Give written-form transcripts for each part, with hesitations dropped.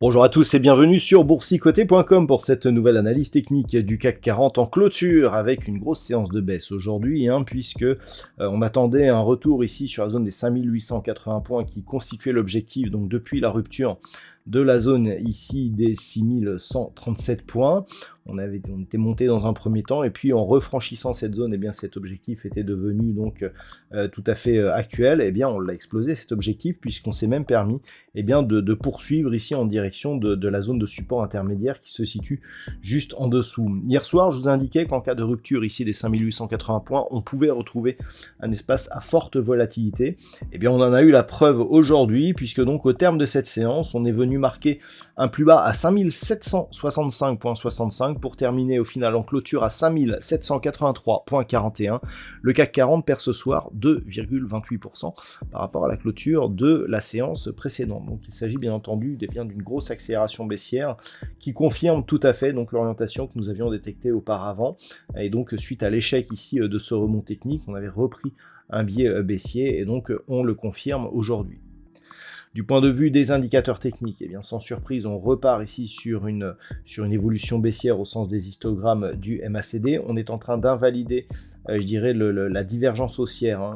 Bonjour à tous et bienvenue sur boursicoté.com pour cette nouvelle analyse technique du CAC 40 en clôture avec une grosse séance de baisse aujourd'hui puisque on attendait un retour ici sur la zone des 5880 points qui constituait l'objectif donc depuis la rupture de la zone ici des 6137 points. On était monté dans un premier temps et puis en refranchissant cette zone, cet objectif était devenu donc tout à fait actuel. On l'a explosé cet objectif puisqu'on s'est même permis de poursuivre ici en direction de la zone de support intermédiaire qui se situe juste en dessous. Hier soir, je vous indiquais qu'en cas de rupture ici des 5880 points, on pouvait retrouver un espace à forte volatilité. On en a eu la preuve aujourd'hui puisque donc au terme de cette séance, on est venu marquer un plus bas à 5765,65 pour terminer au final en clôture à 5783,41. Le CAC 40 perd ce soir 2,28% par rapport à la clôture de la séance précédente. Donc il s'agit bien entendu d'une grosse accélération baissière qui confirme tout à fait donc l'orientation que nous avions détectée auparavant. Et donc suite à l'échec ici de ce remont technique, on avait repris un biais baissier et donc on le confirme aujourd'hui. Du point de vue des indicateurs techniques, sans surprise, on repart ici sur une évolution baissière au sens des histogrammes du MACD. On est en train d'invalider, la divergence haussière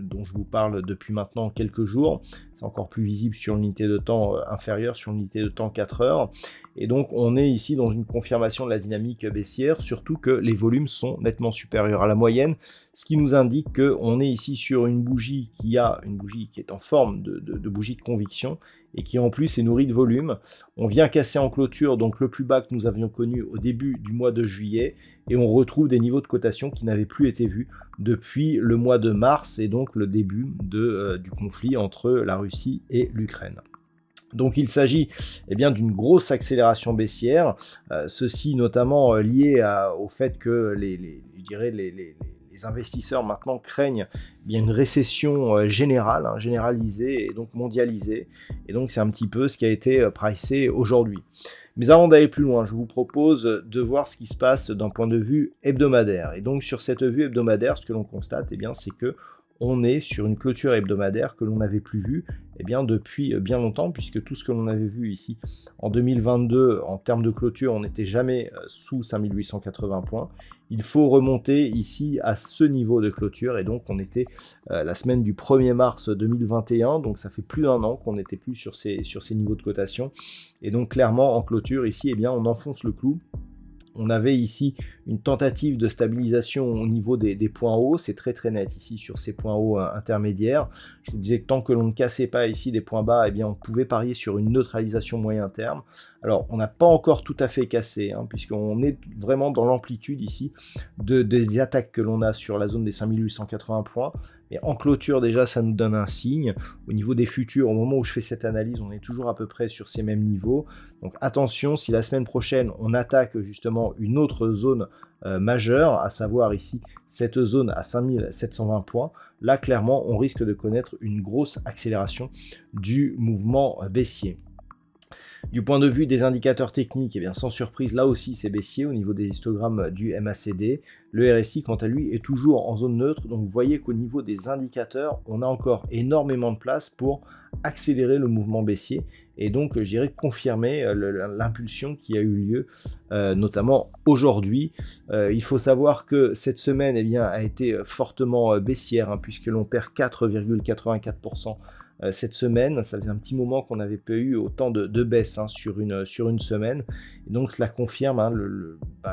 dont je vous parle depuis maintenant quelques jours. C'est encore plus visible sur l'unité de temps inférieure, sur l'unité de temps 4 heures. Et donc, on est ici dans une confirmation de la dynamique baissière, surtout que les volumes sont nettement supérieurs à la moyenne, ce qui nous indique qu'on est ici sur une bougie qui est en forme de bougie de conviction et qui en plus est nourrie de volume. On vient casser en clôture donc le plus bas que nous avions connu au début du mois de juillet et on retrouve des niveaux de cotation qui n'avaient plus été vus depuis le mois de mars et donc le début du conflit entre la Russie et l'Ukraine. Donc il s'agit d'une grosse accélération baissière, ceci notamment lié au fait que les investisseurs maintenant craignent une récession générale, généralisée et donc mondialisée. Et donc c'est un petit peu ce qui a été pricé aujourd'hui. Mais avant d'aller plus loin, je vous propose de voir ce qui se passe d'un point de vue hebdomadaire. Et donc sur cette vue hebdomadaire, ce que l'on constate, c'est que on est sur une clôture hebdomadaire que l'on n'avait plus vue depuis bien longtemps, puisque tout ce que l'on avait vu ici en 2022, en termes de clôture, on n'était jamais sous 5880 points. Il faut remonter ici à ce niveau de clôture, et donc on était la semaine du 1er mars 2021, donc ça fait plus d'un an qu'on n'était plus sur ces niveaux de cotation, et donc clairement en clôture ici, on enfonce le clou. On avait ici une tentative de stabilisation au niveau des points hauts, c'est très très net ici sur ces points hauts intermédiaires. Je vous disais que tant que l'on ne cassait pas ici des points bas, on pouvait parier sur une neutralisation moyen terme. Alors on n'a pas encore tout à fait cassé, puisqu'on est vraiment dans l'amplitude ici des attaques que l'on a sur la zone des 5880 points. Et en clôture déjà ça nous donne un signe. Au niveau des futurs, au moment où je fais cette analyse, on est toujours à peu près sur ces mêmes niveaux. Donc attention, si la semaine prochaine on attaque justement une autre zone majeure, à savoir ici cette zone à 5720 points, là clairement on risque de connaître une grosse accélération du mouvement baissier. Du point de vue des indicateurs techniques, sans surprise, là aussi c'est baissier au niveau des histogrammes du MACD. Le RSI, quant à lui, est toujours en zone neutre. Donc vous voyez qu'au niveau des indicateurs, on a encore énormément de place pour accélérer le mouvement baissier et donc je dirais confirmer l'impulsion qui a eu lieu notamment aujourd'hui. Il faut savoir que cette semaine a été fortement baissière puisque l'on perd 4,84% cette semaine. Ça faisait un petit moment qu'on n'avait pas eu autant de baisse sur une semaine. Et donc cela confirme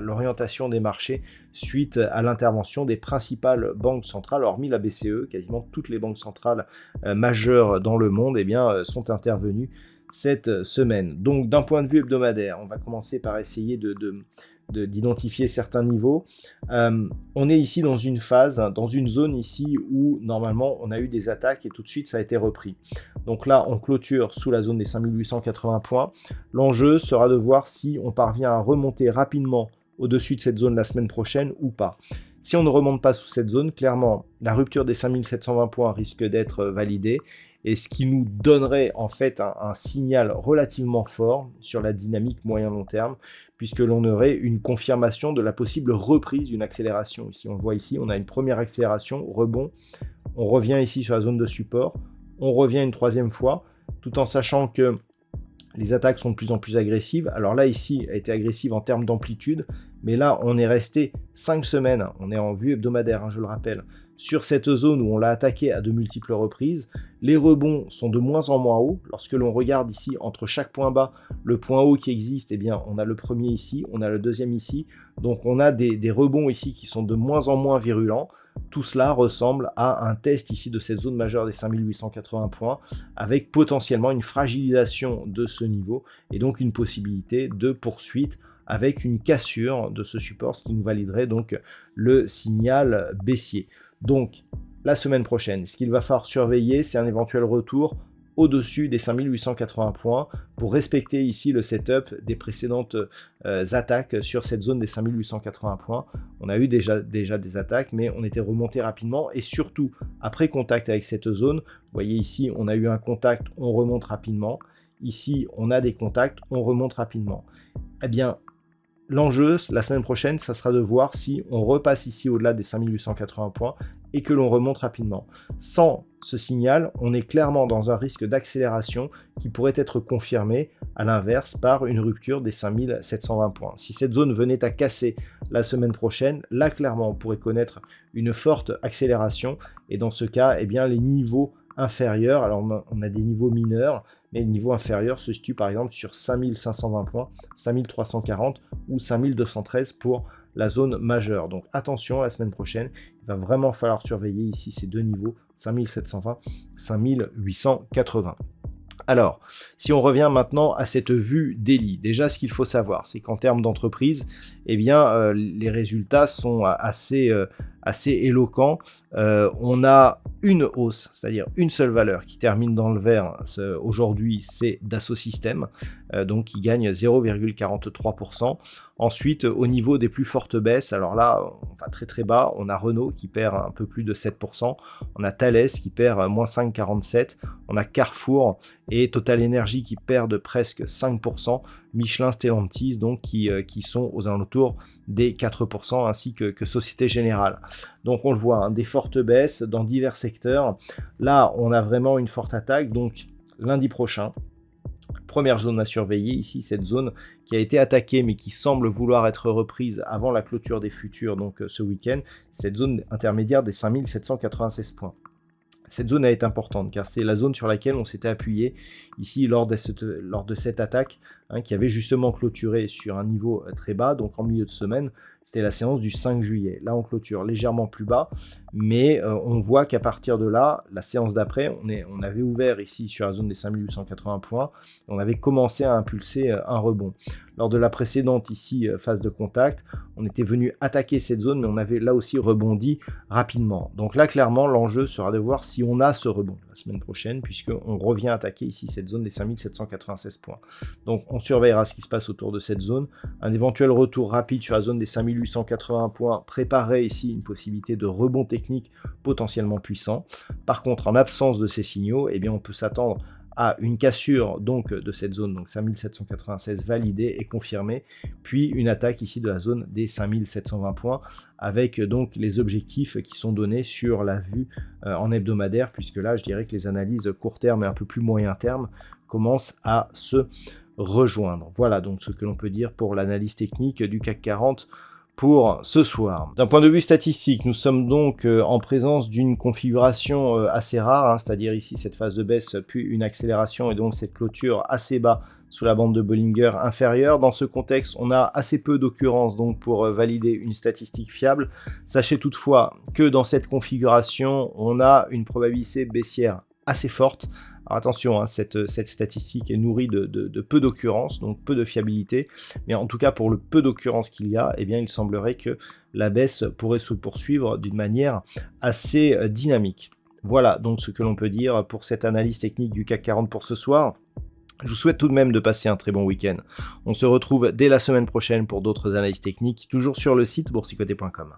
l'orientation des marchés suite à l'intervention des principales banques centrales, hormis la BCE. Quasiment toutes les banques centrales majeures dans le monde sont intervenues cette semaine. Donc d'un point de vue hebdomadaire, on va commencer par essayer d'identifier certains niveaux. On est ici dans une phase, dans une zone ici où normalement on a eu des attaques et tout de suite ça a été repris. Donc là on clôture sous la zone des 5880 points. L'enjeu sera de voir si on parvient à remonter rapidement au-dessus de cette zone la semaine prochaine ou pas. Si on ne remonte pas sous cette zone, clairement, la rupture des 5720 points risque d'être validée, et ce qui nous donnerait en fait un signal relativement fort sur la dynamique moyen-long terme, puisque l'on aurait une confirmation de la possible reprise d'une accélération. Ici, on le voit ici, on a une première accélération, rebond, on revient ici sur la zone de support, on revient une troisième fois, tout en sachant que les attaques sont de plus en plus agressives. Alors là, ici, elle a été agressive en termes d'amplitude, mais là, on est resté 5 semaines, on est en vue hebdomadaire, hein, je le rappelle, sur cette zone où on l'a attaqué à de multiples reprises. Les rebonds sont de moins en moins hauts. Lorsque l'on regarde ici, entre chaque point bas, le point haut qui existe, eh bien, on a le premier ici, on a le deuxième ici. Donc, on a des rebonds ici qui sont de moins en moins virulents. Tout cela ressemble à un test ici de cette zone majeure des 5880 points, avec potentiellement une fragilisation de ce niveau et donc une possibilité de poursuite avec une cassure de ce support, ce qui nous validerait donc le signal baissier. Donc, la semaine prochaine, ce qu'il va falloir surveiller, c'est un éventuel retour au-dessus des 5880 points pour respecter ici le setup des précédentes attaques sur cette zone des 5880 points. On a eu déjà des attaques, mais on était remonté rapidement et surtout après contact avec cette zone. Vous voyez ici, on a eu un contact, on remonte rapidement. Ici, on a des contacts, on remonte rapidement. Eh bien, l'enjeu, la semaine prochaine, ça sera de voir si on repasse ici au-delà des 5880 points et que l'on remonte rapidement. Sans ce signal, on est clairement dans un risque d'accélération qui pourrait être confirmé à l'inverse par une rupture des 5720 points. Si cette zone venait à casser la semaine prochaine, là clairement on pourrait connaître une forte accélération et dans ce cas, eh bien, les niveaux inférieurs, alors on a des niveaux mineurs, mais le niveau inférieur se situe par exemple sur 5520 points, 5340 ou 5213 pour la zone majeure. Donc attention, la semaine prochaine, il va vraiment falloir surveiller ici ces deux niveaux, 5720, 5880. Alors, si on revient maintenant à cette vue daily, déjà ce qu'il faut savoir, c'est qu'en termes d'entreprise, eh bien, les résultats sont assez éloquents. On a une hausse, c'est-à-dire une seule valeur qui termine dans le vert aujourd'hui, c'est Dassault Systèmes, donc qui gagne 0,43%. Ensuite, au niveau des plus fortes baisses, alors là, on va très très bas, on a Renault qui perd un peu plus de 7%, on a Thales qui perd moins 5,47%, on a Carrefour et Total Energy qui perdent presque 5%, Michelin, Stellantis donc qui sont aux alentours des 4%, ainsi que Société Générale. Donc on le voit, hein, des fortes baisses dans divers secteurs. Là, on a vraiment une forte attaque, donc lundi prochain, première zone à surveiller, ici cette zone qui a été attaquée mais qui semble vouloir être reprise avant la clôture des futurs, donc ce week-end, cette zone intermédiaire des 5796 points. Cette zone est importante car c'est la zone sur laquelle on s'était appuyé ici lors de cette attaque, hein, qui avait justement clôturé sur un niveau très bas, donc en milieu de semaine. C'était la séance du 5 juillet. Là, on clôture légèrement plus bas, mais on voit qu'à partir de là, la séance d'après, on avait ouvert ici sur la zone des 5880 points, et on avait commencé à impulser un rebond. Lors de la précédente ici phase de contact, on était venu attaquer cette zone, mais on avait là aussi rebondi rapidement. Donc là, clairement, l'enjeu sera de voir si on a ce rebond la semaine prochaine, puisqu'on revient attaquer ici cette zone des 5796 points. Donc on surveillera ce qui se passe autour de cette zone. Un éventuel retour rapide sur la zone des 5880 points préparerait ici une possibilité de rebond technique potentiellement puissant. Par contre, en absence de ces signaux, eh bien, on peut s'attendre à une cassure donc de cette zone, donc 5796 validée et confirmée, puis une attaque ici de la zone des 5720 points, avec donc les objectifs qui sont donnés sur la vue en hebdomadaire, puisque là je dirais que les analyses court terme et un peu plus moyen terme commencent à se rejoindre. Voilà donc ce que l'on peut dire pour l'analyse technique du CAC 40 pour ce soir. D'un point de vue statistique, nous sommes donc en présence d'une configuration assez rare, hein, c'est-à-dire ici cette phase de baisse puis une accélération et donc cette clôture assez bas sous la bande de Bollinger inférieure. Dans ce contexte, on a assez peu d'occurrences donc pour valider une statistique fiable. Sachez toutefois que dans cette configuration, on a une probabilité baissière assez forte. Alors attention, hein, cette statistique est nourrie de peu d'occurrences, donc peu de fiabilité, mais en tout cas pour le peu d'occurrences qu'il y a, eh bien il semblerait que la baisse pourrait se poursuivre d'une manière assez dynamique. Voilà donc ce que l'on peut dire pour cette analyse technique du CAC 40 pour ce soir. Je vous souhaite tout de même de passer un très bon week-end. On se retrouve dès la semaine prochaine pour d'autres analyses techniques, toujours sur le site boursicoté.com.